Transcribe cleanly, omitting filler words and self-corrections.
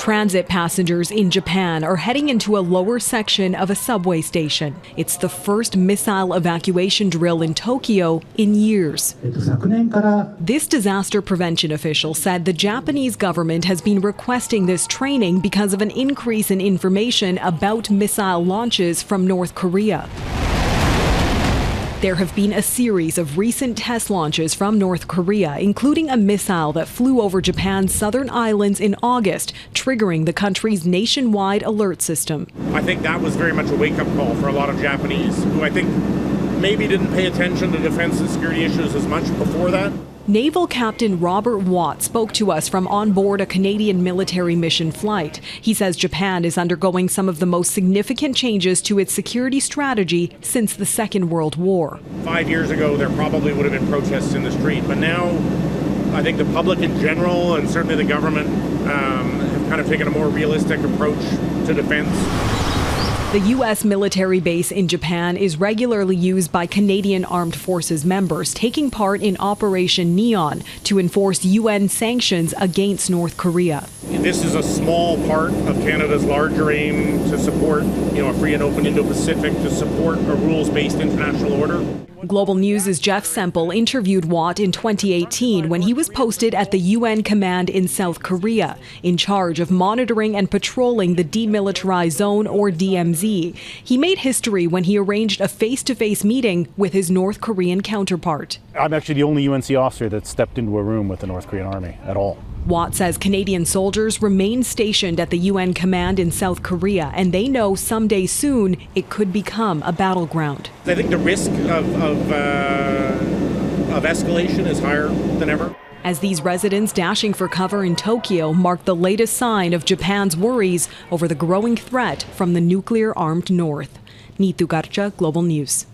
Transit passengers in Japan are heading into a lower section of a subway station. It's the first missile evacuation drill in Tokyo in years. This disaster prevention official said the Japanese government has been requesting this training because of an increase in information about missile launches from North Korea. There have been a series of recent test launches from North Korea, including a missile that flew over Japan's southern islands in August, triggering the country's nationwide alert system. I think that was very much a wake-up call for a lot of Japanese, who I think maybe didn't pay attention to defense and security issues as much before that. Naval Captain Robert Watt spoke to us from on board a Canadian military mission flight. He says Japan is undergoing some of the most significant changes to its security strategy since the Second World War. 5 years ago, there probably would have been protests in the street, but now I think the public in general and certainly the government have kind of taken a more realistic approach to defense. The U.S. military base in Japan is regularly used by Canadian Armed Forces members, taking part in Operation Neon to enforce UN sanctions against North Korea. This is a small part of Canada's larger aim to support, a free and open Indo-Pacific, to support a rules-based international order. Global News' Jeff Semple interviewed Watt in 2018 when he was posted at the UN command in South Korea, in charge of monitoring and patrolling the Demilitarized Zone, or DMZ. He made history when he arranged a face-to-face meeting with his North Korean counterpart. I'm actually the only UNC officer that stepped into a room with the North Korean army at all. Watt says Canadian soldiers remain stationed at the UN command in South Korea, and they know someday soon it could become a battleground. I think the risk of escalation is higher than ever. As these residents dashing for cover in Tokyo mark the latest sign of Japan's worries over the growing threat from the nuclear-armed North. Neetu Garcha, Global News.